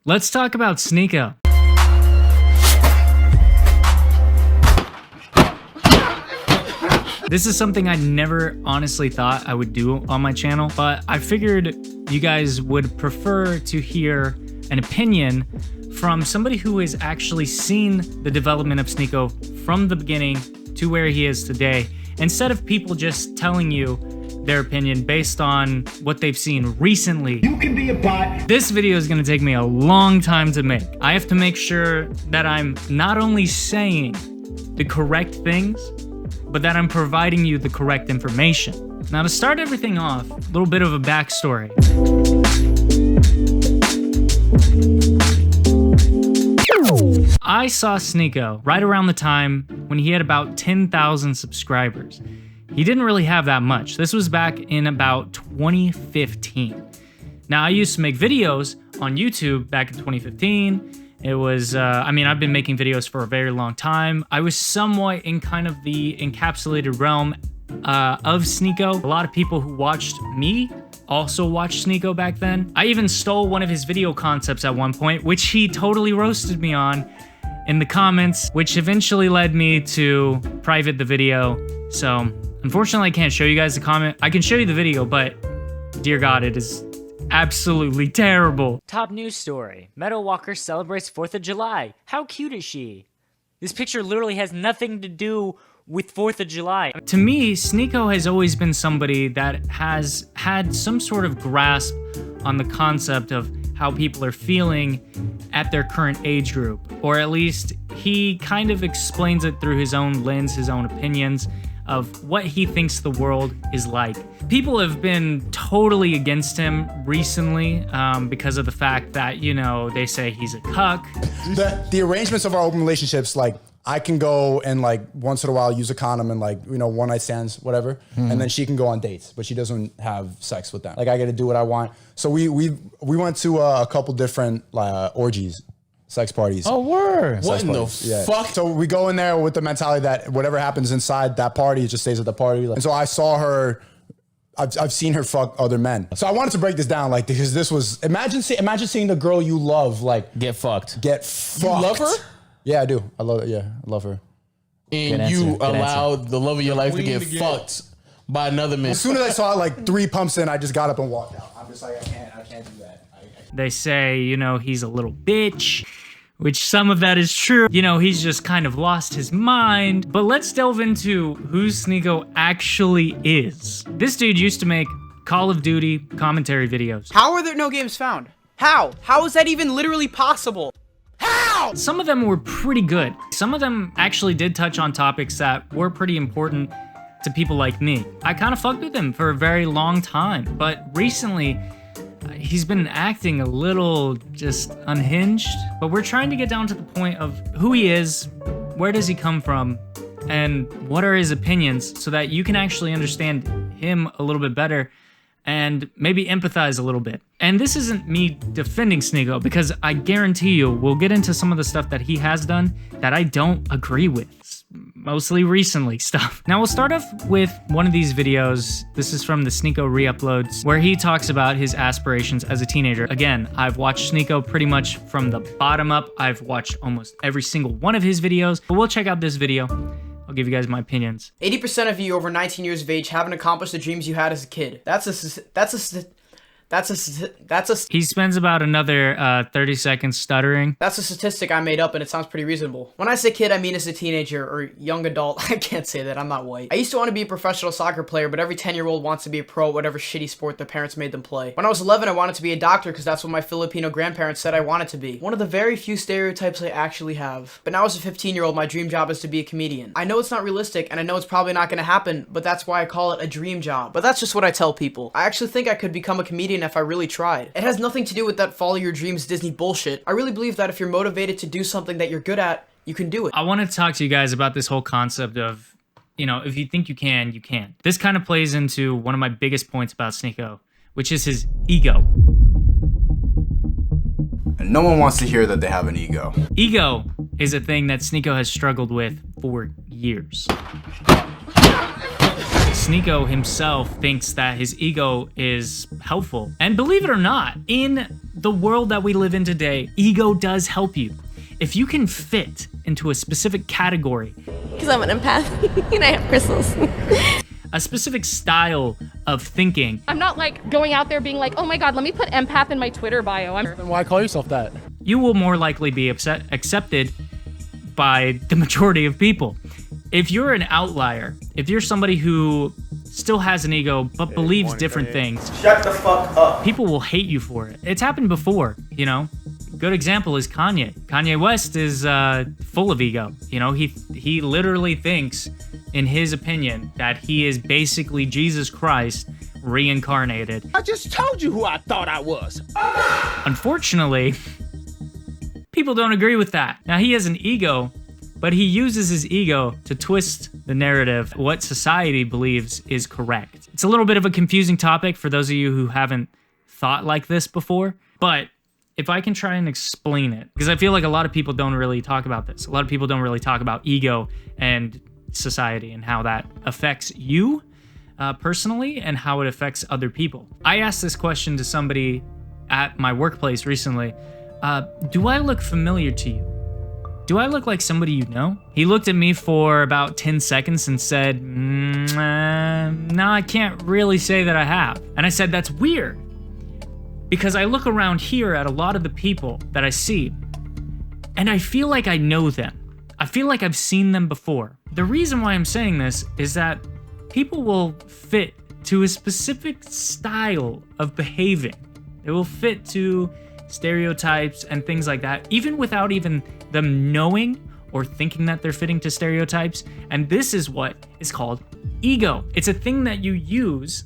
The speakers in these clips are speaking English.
let's talk about SNEAKO. This is something I never honestly thought I would do on my channel, but I figured you guys would prefer to hear an opinion from somebody who has actually seen the development of SNEAKO from the beginning to where he is today, instead of people just telling you their opinion based on what they've seen recently. You can be a bot. This video is gonna take me a long time to make. I have to make sure that I'm not only saying the correct things, but that I'm providing you the correct information. Now, to start everything off, a little bit of a backstory. I saw SNEAKO right around the time when he had about 10,000 subscribers. He didn't really have that much. This was back in about 2015. Now, I used to make videos on YouTube back in 2015. It was, I mean, I've been making videos for a very long time. I was somewhat in kind of the encapsulated realm of SNEAKO. A lot of people who watched me also watched SNEAKO back then. I even stole one of his video concepts at one point, which he totally roasted me on in the comments, which eventually led me to private the video. So, unfortunately, I can't show you guys the comment. I can show you the video, but dear God, it is absolutely terrible. Top news story. Meadow Walker celebrates 4th of July. How cute is she? This picture literally has nothing to do with 4th of July. To me, SNEAKO has always been somebody that has had some sort of grasp on the concept of how people are feeling at their current age group, or at least he kind of explains it through his own lens, his own opinions of what he thinks the world is like. People have been totally against him recently because of the fact that, you know, they say he's a cuck. The arrangements of our open relationships, like, I can go and like once in a while use a condom and like, you know, one night stands, whatever. And then she can go on dates, but she doesn't have sex with them. Like, I get to do what I want. So we went to a couple different orgies, sex parties. Oh, word. What in the fuck? So we go in there with the mentality that whatever happens inside that party, it just stays at the party. And so I saw her, I've seen her fuck other men. So I wanted to break this down, like, because this was, imagine seeing the girl you love, like, get fucked. You love her? Yeah, I do. I love it. Yeah, I love her. And you allowed the love of your life to get fucked by another man. As soon as I saw like 3 pumps in, I just got up and walked out. I'm just like, I can't do that. They say, you know, he's a little bitch, which some of that is true. You know, he's just kind of lost his mind. But let's delve into who SNEAKO actually is. This dude used to make Call of Duty commentary videos. How are there no games found? How? How is that even literally possible? How? Some of them were pretty good. Some of them actually did touch on topics that were pretty important to people like me. I kind of fucked with him for a very long time, but recently he's been acting a little just unhinged. But we're trying to get down to the point of who he is, where does he come from, and what are his opinions so that you can actually understand him a little bit better and maybe empathize a little bit. And this isn't me defending SNEAKO, because I guarantee you we'll get into some of the stuff that he has done that I don't agree with, mostly recently stuff. Now we'll start off with one of these videos. This is from the SNEAKO re-uploads, where he talks about his aspirations as a teenager. Again, I've watched SNEAKO pretty much from the bottom up. I've watched almost every single one of his videos, but we'll check out this video. I'll give you guys my opinions. 80% of you over 19 years of age haven't accomplished the dreams you had as a kid. He spends about another 30 seconds stuttering. That's a statistic I made up, and it sounds pretty reasonable. When I say kid, I mean as a teenager or young adult. I can't say that, I'm not white. I used to want to be a professional soccer player, but every 10-year-old wants to be a pro at whatever shitty sport their parents made them play. When I was 11, I wanted to be a doctor because that's what my Filipino grandparents said I wanted to be. One of the very few stereotypes I actually have. But now as a 15-year-old, my dream job is to be a comedian. I know it's not realistic, and I know it's probably not going to happen, but that's why I call it a dream job. But that's just what I tell people. I actually think I could become a comedian if I really tried. It has nothing to do with that follow your dreams Disney bullshit. I really believe that if you're motivated to do something that you're good at, you can do it. I want to talk to you guys about this whole concept of, you know, if you think you can, you can. This kind of plays into one of my biggest points about SNEAKO, which is his ego. And no one wants to hear that they have an ego. Ego is a thing that SNEAKO has struggled with for years. SNEAKO himself thinks that his ego is helpful. And believe it or not, in the world that we live in today, ego does help you. If you can fit into a specific category, because I'm an empath and I have crystals. a specific style of thinking, I'm not like going out there being like, oh my God, let me put empath in my Twitter bio. Then why call yourself that? you will more likely be accepted by the majority of people. If you're an outlier, if you're somebody who still has an ego but believes different things, shut the fuck up. People will hate you for it. It's happened before, you know? Good example is Kanye. Kanye West is full of ego. You know, he literally thinks, in his opinion, that he is basically Jesus Christ reincarnated. I just told you who I thought I was. Unfortunately, people don't agree with that. Now, he has an ego, but he uses his ego to twist the narrative, what society believes is correct. It's a little bit of a confusing topic for those of you who haven't thought like this before, but if I can try and explain it, because I feel like a lot of people don't really talk about this. A lot of people don't really talk about ego and society and how that affects you personally and how it affects other people. I asked this question to somebody at my workplace recently. Do I look familiar to you? Do I look like somebody you know? He looked at me for about 10 seconds and said, no, I can't really say that I have. And I said, that's weird. Because I look around here at a lot of the people that I see, and I feel like I know them. I feel like I've seen them before. The reason why I'm saying this is that people will fit to a specific style of behaving. They will fit to stereotypes and things like that, even without even them knowing or thinking that they're fitting to stereotypes. And this is what is called ego. It's a thing that you use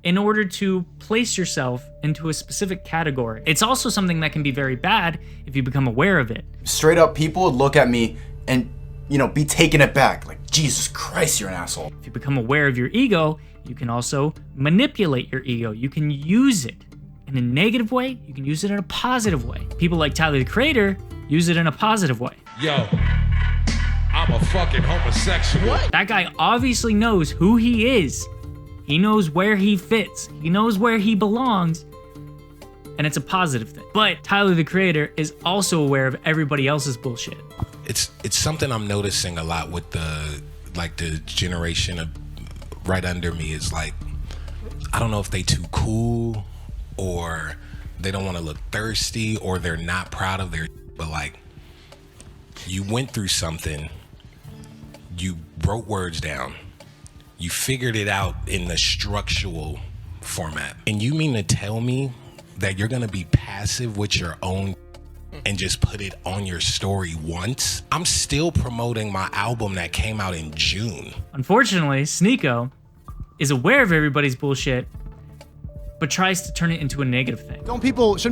in order to place yourself into a specific category. It's also something that can be very bad if you become aware of it. Straight up, people would look at me and, you know, be taken aback. Like, Jesus Christ, you're an asshole. If you become aware of your ego, you can also manipulate your ego. You can use it in a negative way. You can use it in a positive way. People like Tyler, the Creator, use it in a positive way. Yo, I'm a fucking homosexual. What? That guy obviously knows who he is. He knows where he fits. He knows where he belongs. And it's a positive thing. But Tyler, the Creator, is also aware of everybody else's bullshit. It's something I'm noticing a lot with the generation of right under me is like, I don't know if they too cool or they don't want to look thirsty or they're not proud of their, but like, you went through something, you wrote words down, you figured it out in the structural format. And you mean to tell me that you're gonna be passive with your own and just put it on your story once? I'm still promoting my album that came out in June. Unfortunately, SNEAKO is aware of everybody's bullshit, but tries to turn it into a negative thing. Shouldn't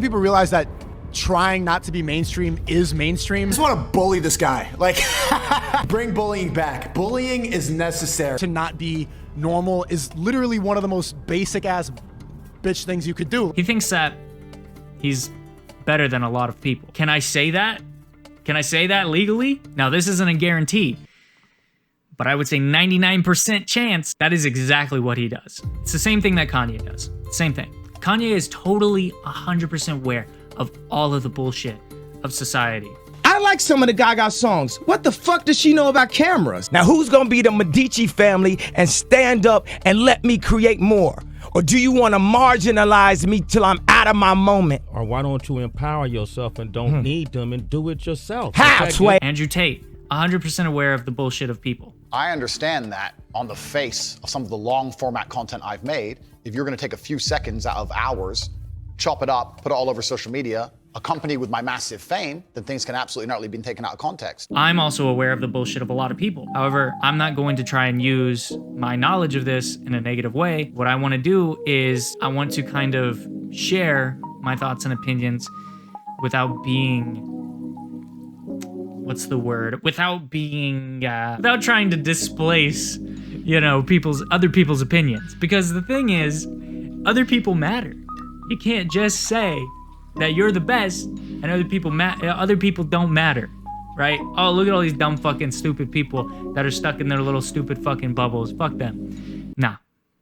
people realize that trying not to be mainstream is mainstream? I just want to bully this guy. Like, bring bullying back. Bullying is necessary. To not be normal is literally one of the most basic ass bitch things you could do. He thinks that he's better than a lot of people. Can I say that? Can I say that legally? Now, this isn't a guarantee, but I would say 99% chance that is exactly what he does. It's the same thing that Kanye does. Same thing. Kanye is totally 100% aware of all of the bullshit of society. I like some of the Gaga songs. What the fuck does she know about cameras? Now who's gonna be the Medici family and stand up and let me create more? Or do you want to marginalize me till I'm out of my moment? Or why don't you empower yourself and don't need them and do it yourself? How, Sway? Andrew Tate, 100% aware of the bullshit of people. I understand that on the face of some of the long format content I've made, if you're gonna take a few seconds out of hours, chop it up, put it all over social media, accompanied with my massive fame, then things can absolutely not be taken out of context. I'm also aware of the bullshit of a lot of people. However, I'm not going to try and use my knowledge of this in a negative way. What I want to do is I want to kind of share my thoughts and opinions without being, what's the word? Without trying to displace, you know, other people's opinions. Because the thing is, other people matter. You can't just say that you're the best and other people don't matter, right? Oh, look at all these dumb fucking stupid people that are stuck in their little stupid fucking bubbles. Fuck them. Nah,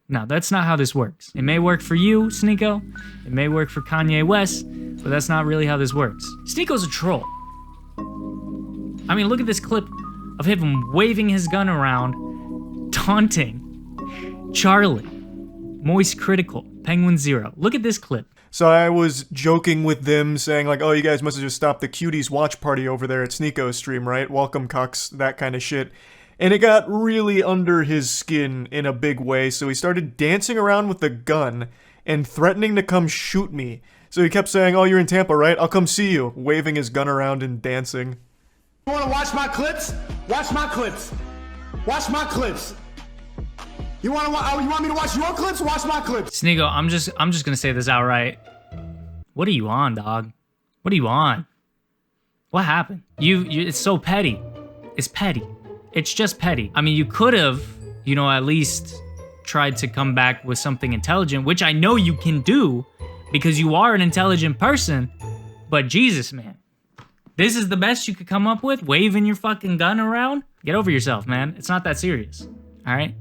No, that's not how this works. It may work for you, SNEAKO. It may work for Kanye West, but that's not really how this works. SNEAKO's a troll. I mean, look at this clip of him waving his gun around, taunting Charlie, Moist Critical, Penguin Zero. Look at this clip. So I was joking with them, saying like, oh, you guys must have just stopped the Cuties watch party over there at SNEAKO's stream, right? Welcome, cucks, that kind of shit. And it got really under his skin in a big way, so he started dancing around with the gun and threatening to come shoot me. So he kept saying, oh, you're in Tampa, right? I'll come see you, waving his gun around and dancing. You wanna watch my clips? Watch my clips. Watch my clips. You want me to watch your clips? Watch my clips. SNEAKO, I'm just gonna say this outright. What are you on, dog? What are you on? What happened? It's so petty. It's petty. It's just petty. I mean, you could have, you know, at least tried to come back with something intelligent, which I know you can do because you are an intelligent person, but Jesus, man. This is the best you could come up with? Waving your fucking gun around? Get over yourself, man. It's not that serious, all right?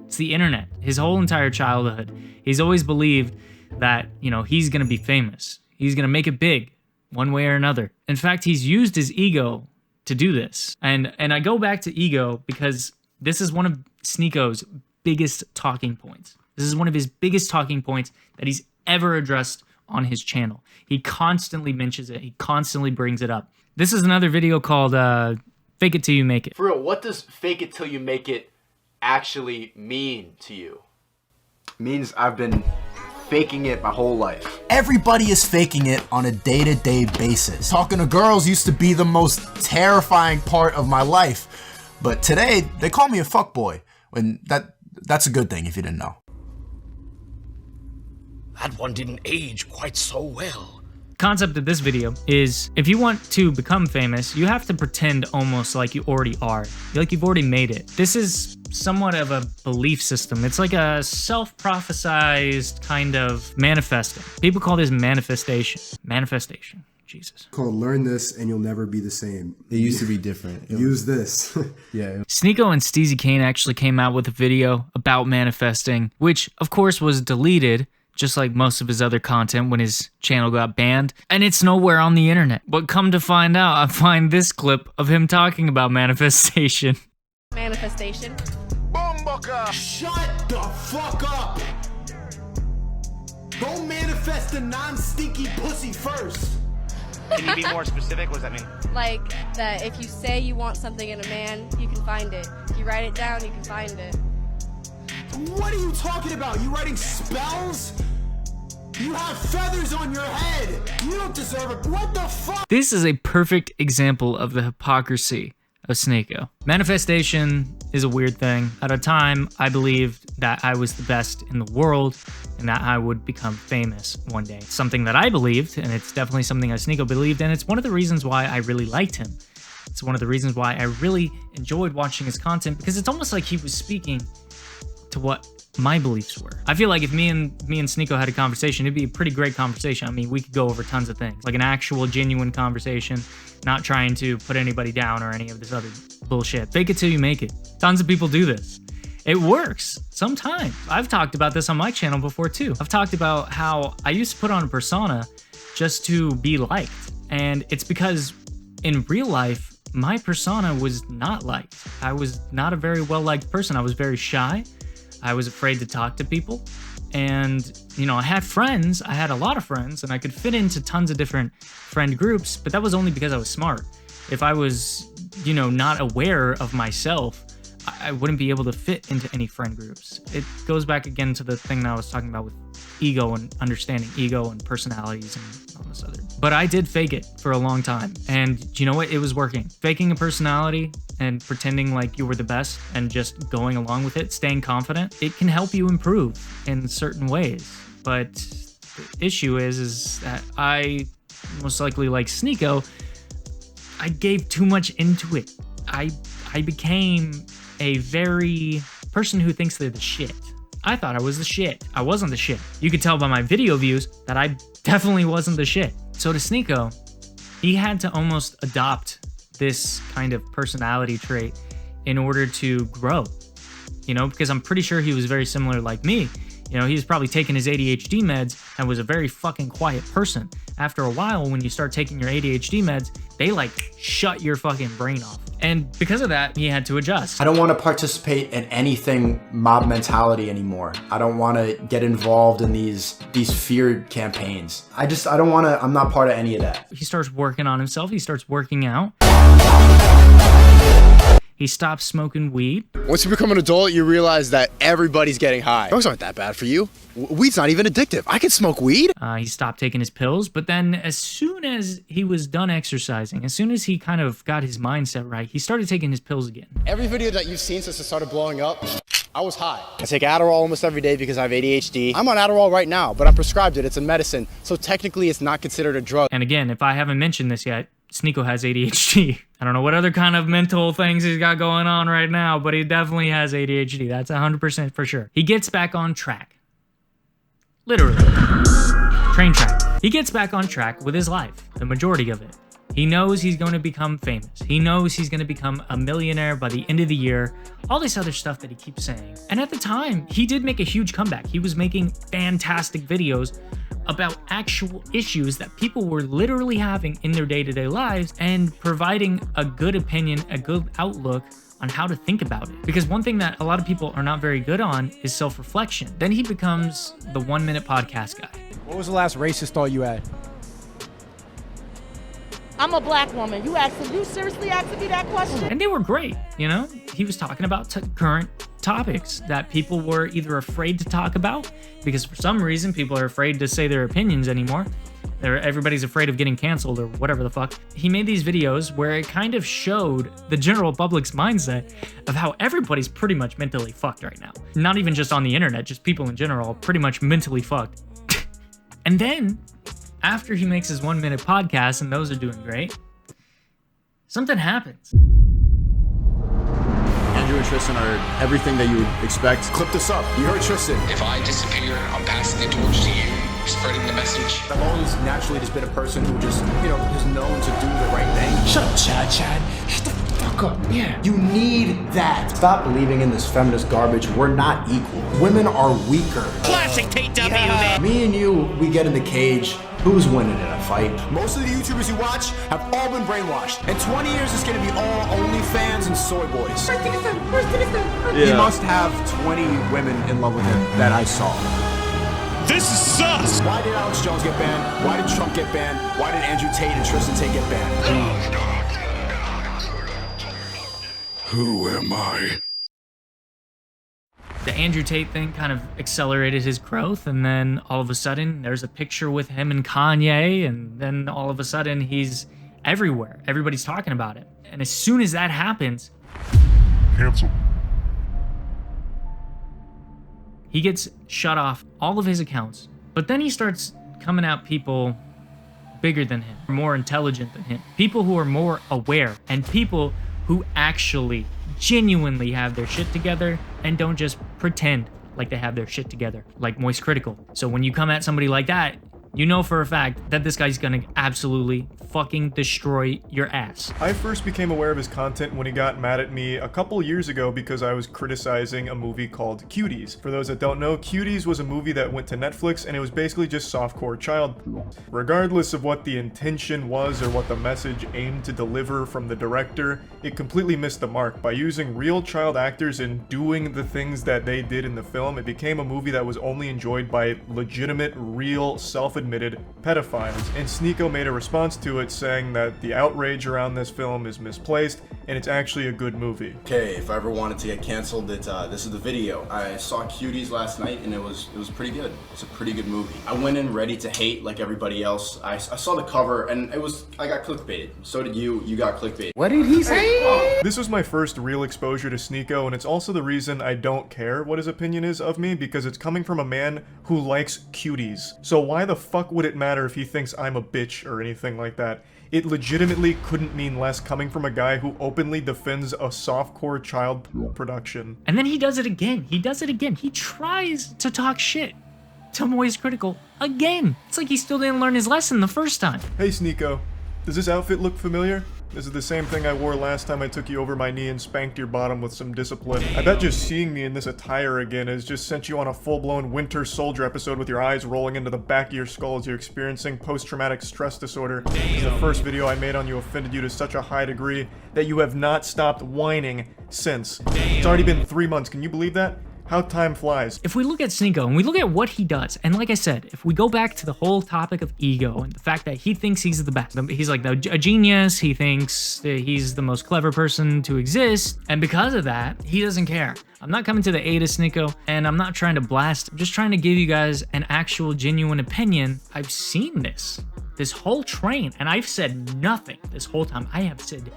It's the internet. His whole entire childhood, he's always believed that, you know, he's gonna be famous. He's gonna make it big, one way or another. In fact, he's used his ego to do this. And I go back to ego because this is one of SNEAKO's biggest talking points. This is one of his biggest talking points that he's ever addressed on his channel. He constantly mentions it. He constantly brings it up. This is another video called Fake It Till You Make It. For real, what does fake it till you make it actually mean to you? It means I've been faking it my whole life. Everybody is faking it on a day-to-day basis. Talking to girls used to be the most terrifying part of my life, but today they call me a fuckboy, and that's a good thing if you didn't know. That one didn't age quite so well. Concept of this video is if you want to become famous, you have to pretend almost like you already are, like you've already made it. This is somewhat of a belief system. It's like a self-prophesized kind of manifesting. People call this manifestation. Manifestation. Jesus. Called learn this and you'll never be the same. It used to be different. Use this. Yeah. SNEAKO and Steezy Kane actually came out with a video about manifesting, which of course was deleted, just like most of his other content when his channel got banned, and it's nowhere on the internet. But come to find out, I find this clip of him talking about manifestation. Manifestation. Bumbucker! Shut the fuck up! Go manifest the non-stinky pussy first! Can you be more specific? What does that mean? Like that if you say you want something in a man, you can find it. If you write it down, you can find it. What are you talking about? You writing spells? You have feathers on your head. You don't deserve it. What the fuck? This is a perfect example of the hypocrisy of SNEAKO. Manifestation is a weird thing. At a time, I believed that I was the best in the world and that I would become famous one day. Something that I believed, and it's definitely something that SNEAKO believed, and it's one of the reasons why I really liked him. It's one of the reasons why I really enjoyed watching his content, because it's almost like he was speaking to what my beliefs were. I feel like if me and SNEAKO had a conversation, it'd be a pretty great conversation. I mean, we could go over tons of things, like an actual genuine conversation, not trying to put anybody down or any of this other bullshit. Fake it till you make it. Tons of people do this. It works sometimes. I've talked about this on my channel before too. I've talked about how I used to put on a persona just to be liked. And it's because in real life, my persona was not liked. I was not a very well-liked person. I was very shy. I was afraid to talk to people. And, you know, I had friends. I had a lot of friends, and I could fit into tons of different friend groups, but that was only because I was smart. If I was, you know, not aware of myself, I wouldn't be able to fit into any friend groups. It goes back again to the thing that I was talking about with ego and understanding ego and personalities and all this other. But I did fake it for a long time. And you know what? It was working. Faking a personality and pretending like you were the best and just going along with it, staying confident, it can help you improve in certain ways. But the issue is that I, most likely like SNEAKO, I gave too much into it. I became a very person who thinks they're the shit. I thought I was the shit. I wasn't the shit. You could tell by my video views that I definitely wasn't the shit. So to SNEAKO, he had to almost adopt this kind of personality trait in order to grow. you know, because I'm pretty sure he was very similar like me. You know, he was probably taking his ADHD meds and was a very fucking quiet person. After a while, when you start taking your ADHD meds, they like shut your fucking brain off. And because of that, he had to adjust. I don't want to participate in anything mob mentality anymore. I don't want to get involved in these fear campaigns. I don't want to, I'm not part of any of that. He starts working on himself. He starts working out. He stops smoking weed. Once you become an adult, you realize that everybody's getting high. Drugs aren't that bad for you. Weed's not even addictive. I can smoke weed. He stopped taking his pills, but then as soon as he was done exercising, as soon as he kind of got his mindset right, he started taking his pills again. Every video that you've seen since it started blowing up, I was high. I take Adderall almost every day because I have ADHD. I'm on Adderall right now, but I'm prescribed it. It's a medicine, so technically it's not considered a drug. And again, if I haven't mentioned this yet, SNEAKO has ADHD. I don't know what other kind of mental things he's got going on right now, but he definitely has ADHD. That's 100% for sure. He gets back on track. Literally. Train track. He gets back on track with his life, the majority of it. He knows he's going to become famous. He knows he's going to become a millionaire by the end of the year. All this other stuff that he keeps saying. And at the time, he did make a huge comeback. He was making fantastic videos about actual issues that people were literally having in their day-to-day lives and providing a good opinion, a good outlook on how to think about it. Because one thing that a lot of people are not very good on is self-reflection. Then he becomes the 1 minute podcast guy. What was the last racist thought you had? I'm a black woman. You seriously asking me that question? And they were great, you know? He was talking about current topics that people were either afraid to talk about because for some reason people are afraid to say their opinions anymore. Everybody's afraid of getting canceled or whatever the fuck. He made these videos where it kind of showed the general public's mindset of how everybody's pretty much mentally fucked right now. Not even just on the internet, just people in general, pretty much mentally fucked. And then, after he makes his 1 minute podcast and those are doing great, something happens. Andrew and Tristan are everything that you would expect. Clip this up. You heard Tristan. If I disappear, I'm passing the torch to you, spreading the message. I've always naturally just been a person who just, is known to do the right thing. Shut up, Chad. Shut the fuck up. Yeah. You need that. Stop believing in this feminist garbage. We're not equal. Women are weaker. Classic TW, man. Me and you, we get in the cage. Who's winning in a fight? Most of the YouTubers you watch have all been brainwashed. In 20 years, it's gonna be all OnlyFans and soy boys. He must have 20 women in love with him that I saw. This is sus. Why did Alex Jones get banned? Why did Trump get banned? Why did Andrew Tate and Tristan Tate get banned? Who am I? The Andrew Tate thing kind of accelerated his growth, and then all of a sudden there's a picture with him and Kanye, and then all of a sudden he's everywhere. Everybody's talking about it. And as soon as that happens, cancel. He gets shut off all of his accounts. But then he starts coming out people bigger than him, more intelligent than him, people who are more aware, and people who actually genuinely have their shit together and don't just pretend like they have their shit together, like Moist Critical. So when you come at somebody like that, you know for a fact that this guy's gonna absolutely fucking destroy your ass. I first became aware of his content when he got mad at me a couple years ago because I was criticizing a movie called Cuties. For those that don't know, Cuties was a movie that went to Netflix and it was basically just softcore child porn. Regardless of what the intention was or what the message aimed to deliver from the director, it completely missed the mark. By using real child actors and doing the things that they did in the film, it became a movie that was only enjoyed by legitimate, real, self-admitted pedophiles. And SNEAKO made a response to it saying that the outrage around this film is misplaced and it's actually a good movie. Okay, if I ever wanted to get canceled, this is the video. I saw Cuties last night and it was pretty good. It's a pretty good movie. I went in ready to hate like everybody else. I saw the cover and I got clickbaited. So did you got clickbaited. What did he say? This was my first real exposure to SNEAKO, and it's also the reason I don't care what his opinion is of me, because it's coming from a man who likes cuties. So why the fuck would it matter if he thinks I'm a bitch or anything like that? It legitimately couldn't mean less coming from a guy who openly defends a softcore child production. And then he does it again. He does it again. He tries to talk shit to Moist Critical again. It's like he still didn't learn his lesson the first time. Hey SNEAKO, does this outfit look familiar? This is the same thing I wore last time I took you over my knee and spanked your bottom with some discipline. I bet just seeing me in this attire again has just sent you on a full-blown Winter Soldier episode with your eyes rolling into the back of your skull as you're experiencing post-traumatic stress disorder. The first video I made on you offended you to such a high degree that you have not stopped whining since. It's already been 3 months, can you believe that? How time flies. If we look at SNEAKO and we look at what he does, and like I said, if we go back to the whole topic of ego and the fact that he thinks he's the best, he's like a genius, he thinks that he's the most clever person to exist, and because of that, he doesn't care. I'm not coming to the aid of SNEAKO, and I'm not trying to blast, I'm just trying to give you guys an actual genuine opinion. I've seen this whole train, and I've said nothing this whole time. I have said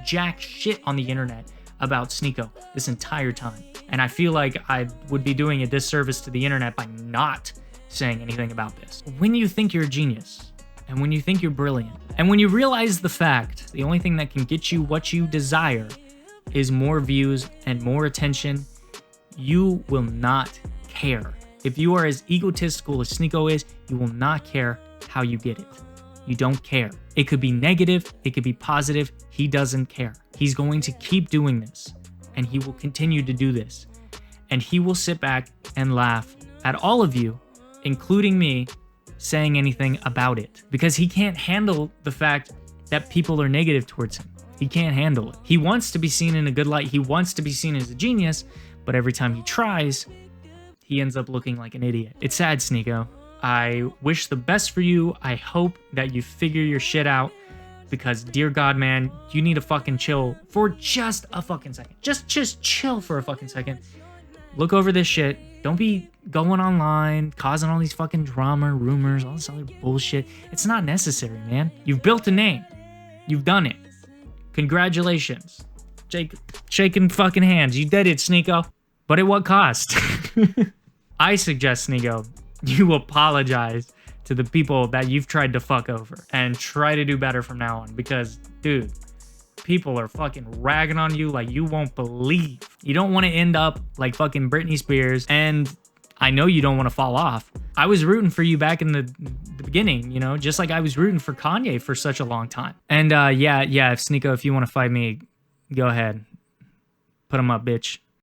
jack shit on the internet about SNEAKO this entire time. And I feel like I would be doing a disservice to the internet by not saying anything about this. When you think you're a genius, and when you think you're brilliant, and when you realize the fact, the only thing that can get you what you desire is more views and more attention, you will not care. If you are as egotistical as SNEAKO is, you will not care how you get it. You don't care. It could be negative, it could be positive, he doesn't care. He's going to keep doing this, and he will continue to do this. And he will sit back and laugh at all of you, including me, saying anything about it. Because he can't handle the fact that people are negative towards him. He can't handle it. He wants to be seen in a good light, he wants to be seen as a genius, but every time he tries, he ends up looking like an idiot. It's sad, SNEAKO. I wish the best for you. I hope that you figure your shit out, because dear God, man, you need to fucking chill for just a fucking second. Just chill for a fucking second. Look over this shit. Don't be going online, causing all these fucking drama, rumors, all this other bullshit. It's not necessary, man. You've built a name. You've done it. Congratulations. Shaking fucking hands. You did it, SNEAKO. But at what cost? I suggest, SNEAKO, you apologize to the people that you've tried to fuck over and try to do better from now on, because, dude, people are fucking ragging on you like you won't believe. You don't want to end up like fucking Britney Spears, and I know you don't want to fall off. I was rooting for you back in the beginning, you know, just like I was rooting for Kanye for such a long time. And yeah, if SNEAKO, if you want to fight me, go ahead. Put him up, bitch.